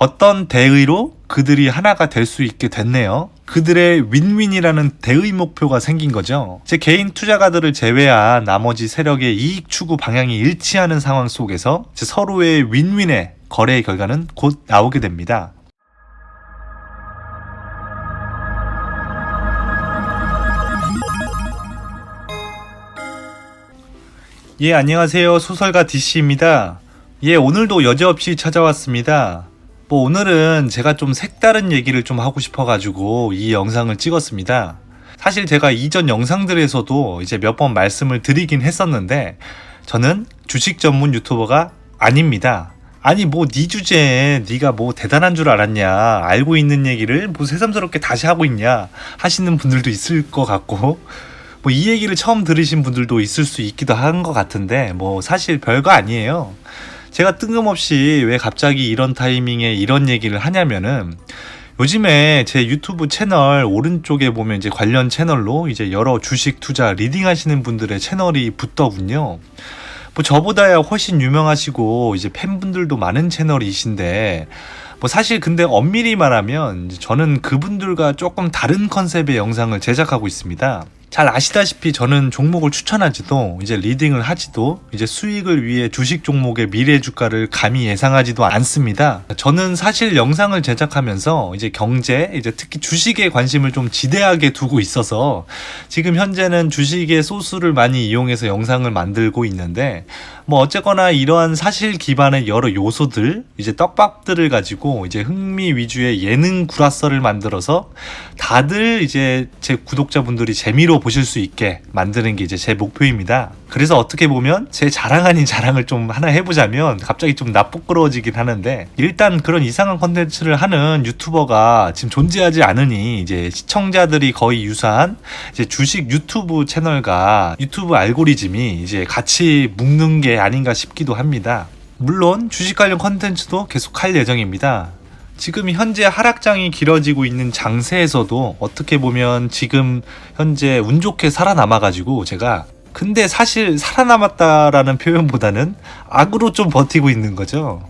어떤 대의로 그들이 하나가 될 수 있게 됐네요. 그들의 윈윈이라는 대의 목표가 생긴 거죠. 제 개인 투자가들을 제외한 나머지 세력의 이익 추구 방향이 일치하는 상황 속에서 서로의 윈윈의 거래의 결과는 곧 나오게 됩니다. 예, 안녕하세요. 소설가 DC입니다. 예, 오늘도 여지없이 찾아왔습니다. 오늘은 제가 좀 색다른 얘기를 좀 하고 싶어가지고 이 영상을 찍었습니다. 사실 제가 이전 영상들에서도 이제 몇 번 말씀을 드리긴 했었는데, 저는 주식 전문 유튜버가 아닙니다. 아니 네 주제에 네가 대단한 줄 알았냐, 알고 있는 얘기를 새삼스럽게 다시 하고 있냐 하시는 분들도 있을 것 같고, 이 얘기를 처음 들으신 분들도 있을 수 있기도 한 것 같은데 사실 별거 아니에요. 제가 뜬금없이 왜 갑자기 이런 타이밍에 이런 얘기를 하냐면은, 요즘에 제 유튜브 채널 오른쪽에 보면 이제 관련 채널로 이제 여러 주식 투자 리딩 하시는 분들의 채널이 붙더군요. 저보다야 훨씬 유명하시고 이제 팬분들도 많은 채널이신데, 사실 근데 엄밀히 말하면 저는 그분들과 조금 다른 컨셉의 영상을 제작하고 있습니다. 잘 아시다시피 저는 종목을 추천하지도 이제 리딩을 하지도 이제 수익을 위해 주식 종목의 미래 주가를 감히 예상하지도 않습니다. 저는 사실 영상을 제작하면서 이제 경제, 이제 특히 주식에 관심을 좀 지대하게 두고 있어서 지금 현재는 주식의 소스를 많이 이용해서 영상을 만들고 있는데, 어쨌거나 이러한 사실 기반의 여러 요소들, 이제 떡밥들을 가지고 이제 흥미 위주의 예능 구라설을 만들어서 다들 이제 제 구독자분들이 재미로 보실 수 있게 만드는 게 이제 제 목표입니다. 그래서 어떻게 보면 제 자랑 아닌 자랑을 좀 하나 해보자면 갑자기 좀 나쁘끄러워지긴 하는데, 일단 그런 이상한 컨텐츠를 하는 유튜버가 지금 존재하지 않으니 이제 시청자들이 거의 유사한 이제 주식 유튜브 채널과 유튜브 알고리즘이 이제 같이 묶는 게 아닌가 싶기도 합니다. 물론 주식 관련 컨텐츠도 계속 할 예정입니다. 지금 현재 하락장이 길어지고 있는 장세에서도 어떻게 보면 지금 현재 운 좋게 살아남아가지고 제가, 근데 사실 살아남았다라는 표현보다는 악으로 좀 버티고 있는 거죠.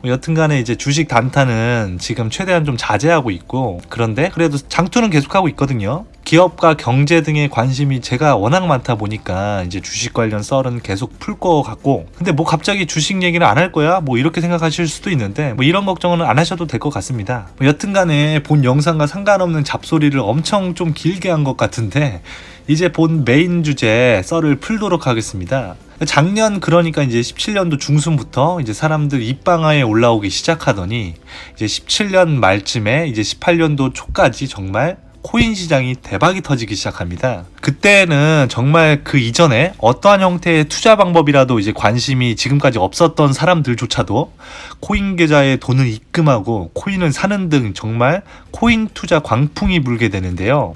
여튼간에 이제 주식 단타는 지금 최대한 좀 자제하고 있고, 그런데 그래도 장투는 계속하고 있거든요. 기업과 경제 등에 관심이 제가 워낙 많다 보니까 이제 주식 관련 썰은 계속 풀 거 같고, 근데 갑자기 주식 얘기를 안 할 거야? 이렇게 생각하실 수도 있는데 이런 걱정은 안 하셔도 될 것 같습니다. 여튼간에 본 영상과 상관없는 잡소리를 엄청 좀 길게 한 것 같은데, 이제 본 메인 주제 썰을 풀도록 하겠습니다. 작년, 그러니까 이제 17년도 중순부터 이제 사람들 입방아에 올라오기 시작하더니 이제 17년 말쯤에 이제 18년도 초까지 정말 코인 시장이 대박이 터지기 시작합니다. 그때는 정말 그 이전에 어떠한 형태의 투자 방법이라도 이제 관심이 지금까지 없었던 사람들조차도 코인 계좌에 돈을 입금하고 코인을 사는 등 정말 코인 투자 광풍이 불게 되는데요.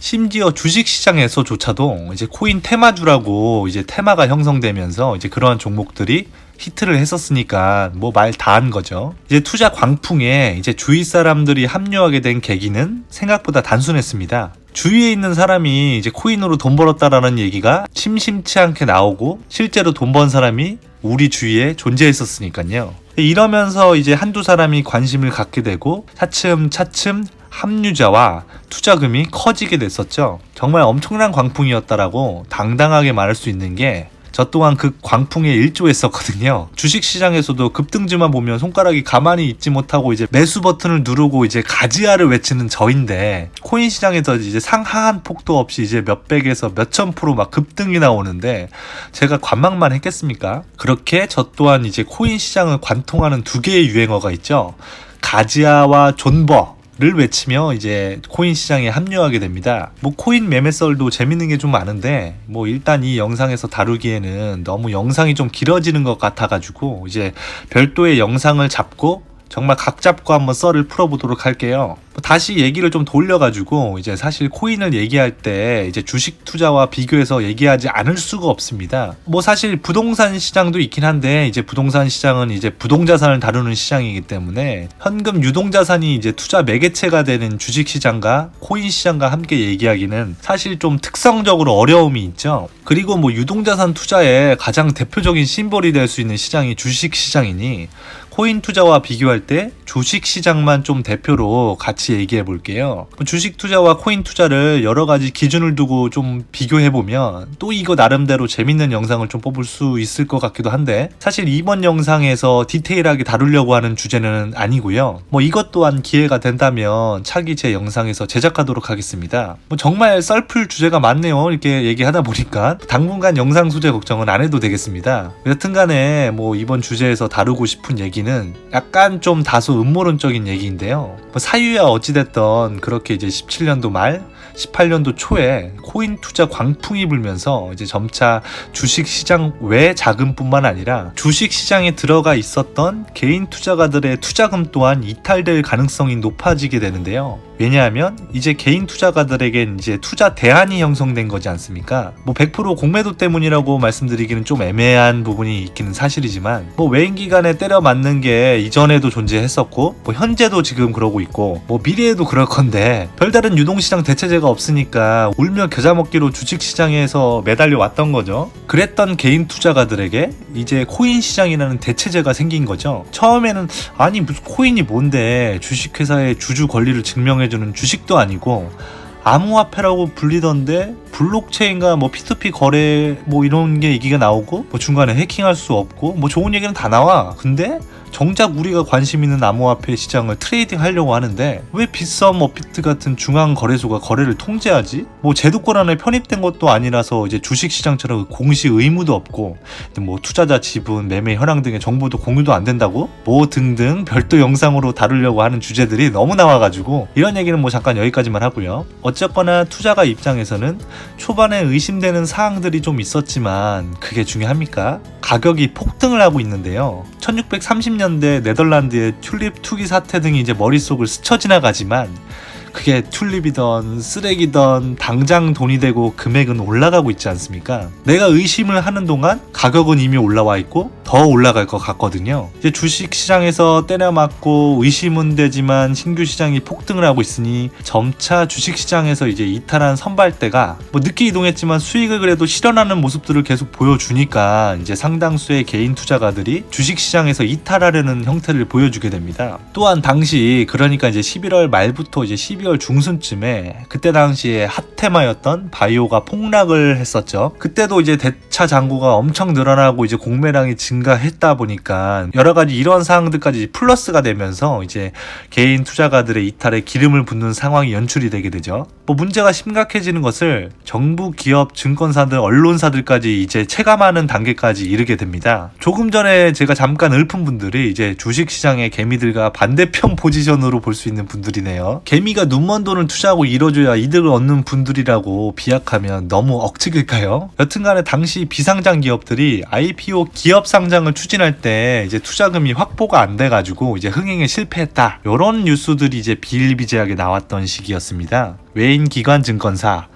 심지어 주식시장에서조차도 이제 코인 테마주라고 이제 테마가 형성되면서 이제 그러한 종목들이 히트를 했었으니까 말 다 한 거죠. 이제 투자 광풍에 이제 주위 사람들이 합류하게 된 계기는 생각보다 단순했습니다. 주위에 있는 사람이 이제 코인으로 돈 벌었다라는 얘기가 심심치 않게 나오고, 실제로 돈 번 사람이 우리 주위에 존재했었으니까요. 이러면서 이제 한두 사람이 관심을 갖게 되고 차츰차츰 합류자와 투자금이 커지게 됐었죠. 정말 엄청난 광풍이었다라고 당당하게 말할 수 있는 게, 저 또한 그 광풍에 일조했었거든요. 주식시장에서도 급등주만 보면 손가락이 가만히 있지 못하고 이제 매수 버튼을 누르고 이제 가지아를 외치는 저인데, 코인 시장에서 이제 상하한 폭도 없이 이제 몇백에서 몇천 프로 막 급등이 나오는데 제가 관망만 했겠습니까? 그렇게 저 또한 이제 코인 시장을 관통하는 두 개의 유행어가 있죠. 가지아와 존버 를 외치며 이제 코인 시장에 합류하게 됩니다. 코인 매매썰도 재밌는 게 좀 많은데 일단 이 영상에서 다루기에는 너무 영상이 좀 길어지는 것 같아가지고 이제 별도의 영상을 잡고 정말 각 잡고 한번 썰을 풀어보도록 할게요. 다시 얘기를 좀 돌려가지고 이제 사실 코인을 얘기할 때 이제 주식 투자와 비교해서 얘기하지 않을 수가 없습니다. 사실 부동산 시장도 있긴 한데, 이제 부동산 시장은 이제 부동자산을 다루는 시장이기 때문에 현금 유동자산이 이제 투자 매개체가 되는 주식 시장과 코인 시장과 함께 얘기하기는 사실 좀 특성적으로 어려움이 있죠. 그리고 유동자산 투자의 가장 대표적인 심볼이 될 수 있는 시장이 주식 시장이니 코인 투자와 비교할 때 주식 시장만 좀 대표로 같이 얘기해 볼게요. 주식 투자와 코인 투자를 여러 가지 기준을 두고 좀 비교해 보면 또 이거 나름대로 재밌는 영상을 좀 뽑을 수 있을 것 같기도 한데, 사실 이번 영상에서 디테일하게 다루려고 하는 주제는 아니고요. 이것 또한 기회가 된다면 차기 제 영상에서 제작하도록 하겠습니다. 정말 썰풀 주제가 많네요. 이렇게 얘기하다 보니까 당분간 영상 소재 걱정은 안 해도 되겠습니다. 여튼간에 이번 주제에서 다루고 싶은 얘기는 약간 좀 다소 음모론적인 얘기인데요. 사유야 어찌됐던 그렇게 이제 17년도 말 18년도 초에 코인 투자 광풍이 불면서 이제 점차 주식 시장 외 자금뿐만 아니라 주식 시장에 들어가 있었던 개인 투자가들의 투자금 또한 이탈될 가능성이 높아지게 되는데요. 왜냐하면 이제 개인 투자가들에겐 이제 투자 대안이 형성된 거지 않습니까? 100% 공매도 때문이라고 말씀드리기는 좀 애매한 부분이 있기는 사실이지만, 외인 기간에 때려 맞는 게 이전에도 존재했었고 현재도 지금 그러고 있고 미래에도 그럴 건데, 별다른 유동시장 대체제가 없으니까 울며 겨자 먹기로 주식시장에서 매달려 왔던 거죠. 그랬던 개인 투자가들에게 이제 코인 시장이라는 대체제가 생긴 거죠. 처음에는 아니 무슨 코인이 뭔데, 주식회사의 주주 권리를 증명해주는 주식도 아니고 암호화폐라고 불리던데 블록체인과 P2P 거래 이런 게 얘기가 나오고 중간에 해킹할 수 없고 좋은 얘기는 다 나와. 근데 정작 우리가 관심 있는 암호화폐 시장을 트레이딩 하려고 하는데 왜 빗썸 업비트 같은 중앙 거래소가 거래를 통제하지? 제도권 안에 편입된 것도 아니라서 이제 주식 시장처럼 공시 의무도 없고 투자자 지분, 매매 현황 등의 정보도 공유도 안 된다고? 등등 별도 영상으로 다루려고 하는 주제들이 너무 나와가지고 이런 얘기는 잠깐 여기까지만 하고요. 어쨌거나 투자가 입장에서는 초반에 의심되는 사항들이 좀 있었지만 그게 중요합니까? 가격이 폭등을 하고 있는데요. 1630년대 네덜란드의 튤립 투기 사태 등이 이제 머릿속을 스쳐 지나가지만 그게 튤립이던 쓰레기던 당장 돈이 되고 금액은 올라가고 있지 않습니까? 내가 의심을 하는 동안 가격은 이미 올라와 있고 더 올라갈 것 같거든요. 이제 주식 시장에서 때려 맞고 의심은 되지만 신규 시장이 폭등을 하고 있으니 점차 주식 시장에서 이제 이탈한 선발대가 늦게 이동했지만 수익을 그래도 실현하는 모습들을 계속 보여주니까 이제 상당수의 개인 투자가들이 주식 시장에서 이탈하려는 형태를 보여주게 됩니다. 또한 당시 그러니까 이제 11월 말부터 이제 12월 중순쯤에 그때 당시에 핫테마였던 바이오가 폭락을 했었죠. 그때도 이제 대차 잔고가 엄청 늘어나고 이제 공매량이 증가했다 보니까 여러 가지 이런 사항들까지 플러스가 되면서 이제 개인 투자가들의 이탈에 기름을 붓는 상황이 연출이 되게 되죠. 문제가 심각해지는 것을 정부, 기업, 증권사들, 언론사들까지 이제 체감하는 단계까지 이르게 됩니다. 조금 전에 제가 잠깐 읊은 분들이 이제 주식시장의 개미들과 반대편 포지션으로 볼 수 있는 분들이네요. 개미가 눈먼 돈을 투자하고 이뤄줘야 이득을 얻는 분들이라고 비약하면 너무 억측일까요? 여튼간에 당시 비상장 기업들이 IPO 기업 상장을 추진할 때 이제 투자금이 확보가 안 돼가지고 이제 흥행에 실패했다. 이런 뉴스들이 이제 비일비재하게 나왔던 시기였습니다. 외인 기관 증권사,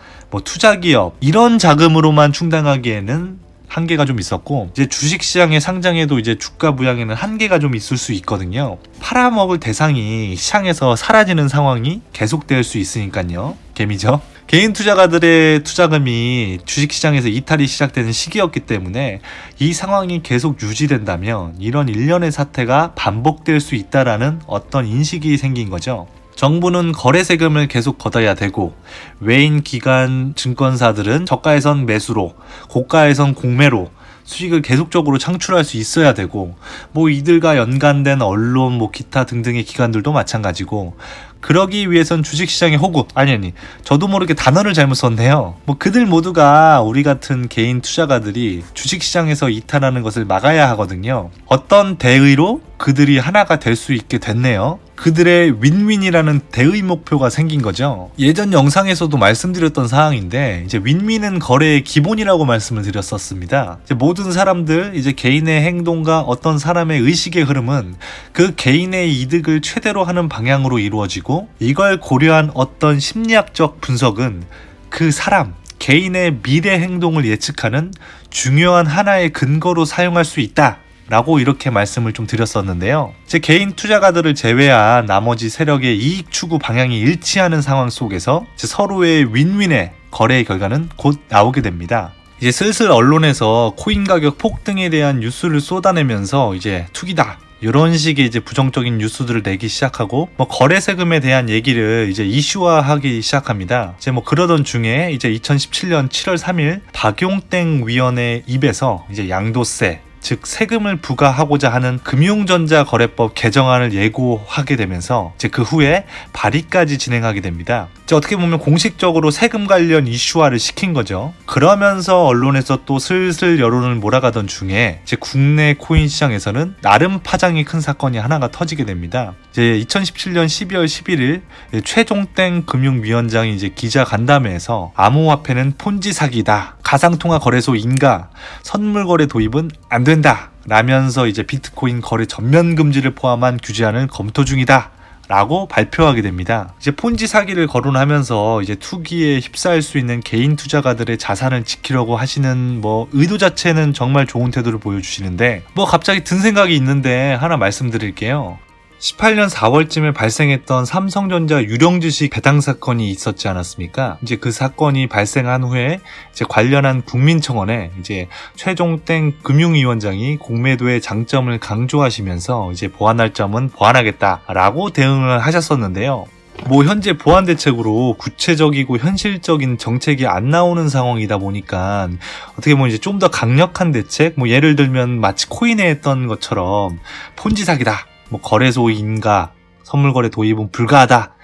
투자기업 이런 자금으로만 충당하기에는 한계가 좀 있었고 이제 주식시장의 상장에도 이제 주가 부양에는 한계가 좀 있을 수 있거든요. 팔아먹을 대상이 시장에서 사라지는 상황이 계속될 수 있으니까요. 개미죠. 개인 투자가들의 투자금이 주식시장에서 이탈이 시작되는 시기였기 때문에 이 상황이 계속 유지된다면 이런 일련의 사태가 반복될 수 있다라는 어떤 인식이 생긴 거죠. 정부는 거래 세금을 계속 걷어야 되고 외인 기관 증권사들은 저가에선 매수로 고가에선 공매로 수익을 계속적으로 창출할 수 있어야 되고 이들과 연관된 언론 기타 등등의 기관들도 마찬가지고 그러기 위해선 주식시장의 호구 저도 모르게 단어를 잘못 썼네요. 그들 모두가 우리 같은 개인 투자가들이 주식시장에서 이탈하는 것을 막아야 하거든요. 어떤 대의로 그들이 하나가 될 수 있게 됐네요. 그들의 윈윈이라는 대의 목표가 생긴 거죠. 예전 영상에서도 말씀드렸던 사항인데 이제 윈윈은 거래의 기본이라고 말씀을 드렸었습니다. 이제 모든 사람들 이제 개인의 행동과 어떤 사람의 의식의 흐름은 그 개인의 이득을 최대로 하는 방향으로 이루어지고 이걸 고려한 어떤 심리학적 분석은 그 사람 개인의 미래 행동을 예측하는 중요한 하나의 근거로 사용할 수 있다. 라고 이렇게 말씀을 좀 드렸었는데요. 제 개인 투자가들을 제외한 나머지 세력의 이익 추구 방향이 일치하는 상황 속에서 서로의 윈윈의 거래의 결과는 곧 나오게 됩니다. 이제 슬슬 언론에서 코인 가격 폭등에 대한 뉴스를 쏟아내면서 이제 투기다 이런 식의 이제 부정적인 뉴스들을 내기 시작하고 뭐 거래 세금에 대한 얘기를 이제 이슈화하기 시작합니다. 이제 뭐 그러던 중에 이제 2017년 7월 3일 박용땡 위원의 입에서 이제 양도세 즉 세금을 부과하고자 하는 금융전자거래법 개정안을 예고하게 되면서 이제 그 후에 발의까지 진행하게 됩니다. 이제 어떻게 보면 공식적으로 세금 관련 이슈화를 시킨 거죠. 그러면서 언론에서 또 슬슬 여론을 몰아가던 중에 이제 국내 코인 시장에서는 나름 파장이 큰 사건이 하나가 터지게 됩니다. 이제 2017년 12월 11일 최종땡 금융위원장이 이제 기자 간담회에서 암호화폐는 폰지 사기다. 가상통화 거래소 인가 선물거래 도입은 안 된다 라면서 이제 비트코인 거래 전면 금지를 포함한 규제안을 검토 중이다 라고 발표하게 됩니다. 이제 폰지 사기를 거론하면서 이제 투기에 휩싸일 수 있는 개인 투자가들의 자산을 지키려고 하시는 뭐 의도 자체는 정말 좋은 태도를 보여주시는데 뭐 갑자기 든 생각이 있는데 하나 말씀드릴게요. 18년 4월쯤에 발생했던 삼성전자 유령주식 배당 사건이 있었지 않았습니까? 이제 그 사건이 발생한 후에 이제 관련한 국민청원에 이제 최종땡 금융위원장이 공매도의 장점을 강조하시면서 이제 보완할 점은 보완하겠다라고 대응을 하셨었는데요. 뭐 현재 보완 대책으로 구체적이고 현실적인 정책이 안 나오는 상황이다 보니까 어떻게 보면 이제 좀 더 강력한 대책, 뭐 예를 들면 마치 코인에 했던 것처럼 폰지 사기다. 뭐 거래소 인가, 선물거래 도입은 불가하다.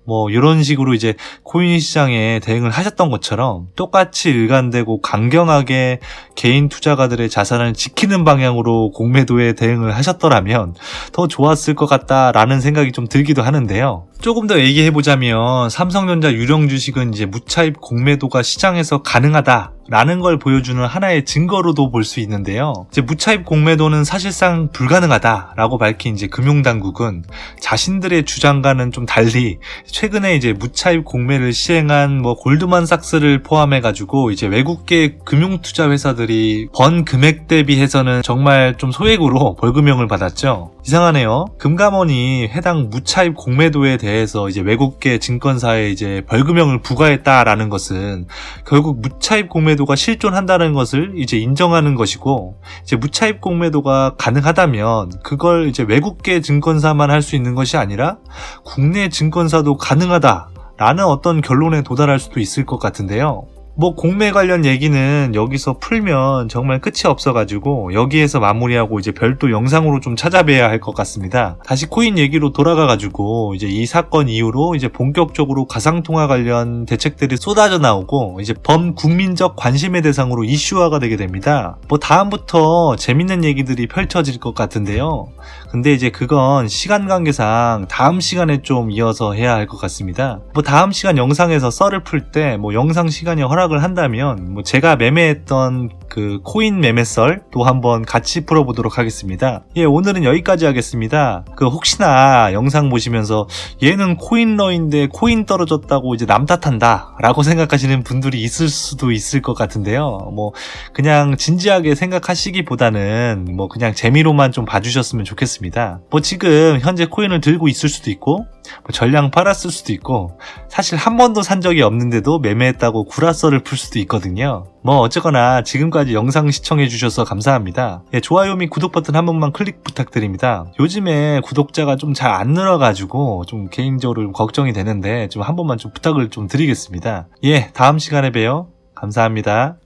뭐 이런 식으로 이제 코인 시장에 대응을 하셨던 것처럼 똑같이 일관되고 강경하게 개인 투자가들의 자산을 지키는 방향으로 공매도에 대응을 하셨더라면 더 좋았을 것 같다라는 생각이 좀 들기도 하는데요. 조금 더 얘기해보자면 삼성전자 유령 주식은 이제 무차입 공매도가 시장에서 가능하다라는 걸 보여주는 하나의 증거로도 볼 수 있는데요. 이제 무차입 공매도는 사실상 불가능하다라고 밝힌 이제 금융당국은 자신들의 주장과는 좀 달리 최근에 이제 무차입 공매를 시행한 뭐 골드만삭스를 포함해가지고 이제 외국계 금융투자 회사들이 번 금액 대비해서는 정말 좀 소액으로 벌금형을 받았죠. 이상하네요. 금감원이 해당 무차입 공매도에 대해서 이제 외국계 증권사에 이제 벌금형을 부과했다라는 것은 결국 무차입 공매도가 실존한다는 것을 이제 인정하는 것이고, 이제 무차입 공매도가 가능하다면 그걸 이제 외국계 증권사만 할 수 있는 것이 아니라 국내 증권사도 가능하다라는 어떤 결론에 도달할 수도 있을 것 같은데요. 뭐 공매 관련 얘기는 여기서 풀면 정말 끝이 없어가지고 여기에서 마무리하고 이제 별도 영상으로 좀 찾아뵈야 할 것 같습니다. 다시 코인 얘기로 돌아가가지고 이제 이 사건 이후로 이제 본격적으로 가상통화 관련 대책들이 쏟아져 나오고 이제 범국민적 관심의 대상으로 이슈화가 되게 됩니다. 뭐 다음부터 재밌는 얘기들이 펼쳐질 것 같은데요. 근데 이제 그건 시간 관계상 다음 시간에 좀 이어서 해야 할 것 같습니다. 뭐 다음 시간 영상에서 썰을 풀 때 뭐 영상 시간이 허락을 한다면 뭐 제가 매매했던 그 코인 매매 썰도 한번 같이 풀어보도록 하겠습니다. 예, 오늘은 여기까지 하겠습니다. 그 혹시나 영상 보시면서 얘는 코인러인데 코인 떨어졌다고 이제 남 탓한다 라고 생각하시는 분들이 있을 수도 있을 것 같은데요. 뭐 그냥 진지하게 생각하시기보다는 뭐 그냥 재미로만 좀 봐주셨으면 좋겠습니다. 뭐 지금 현재 코인을 들고 있을 수도 있고 뭐 전량 팔았을 수도 있고 사실 한 번도 산 적이 없는데도 매매했다고 구라썰을 풀 수도 있거든요. 뭐 어쨌거나 지금까지 영상 시청해주셔서 감사합니다. 예, 좋아요 및 구독 버튼 한 번만 클릭 부탁드립니다. 요즘에 구독자가 좀 잘 안 늘어가지고 좀 개인적으로 걱정이 되는데 좀 한 번만 좀 부탁을 좀 드리겠습니다. 예, 다음 시간에 봬요. 감사합니다.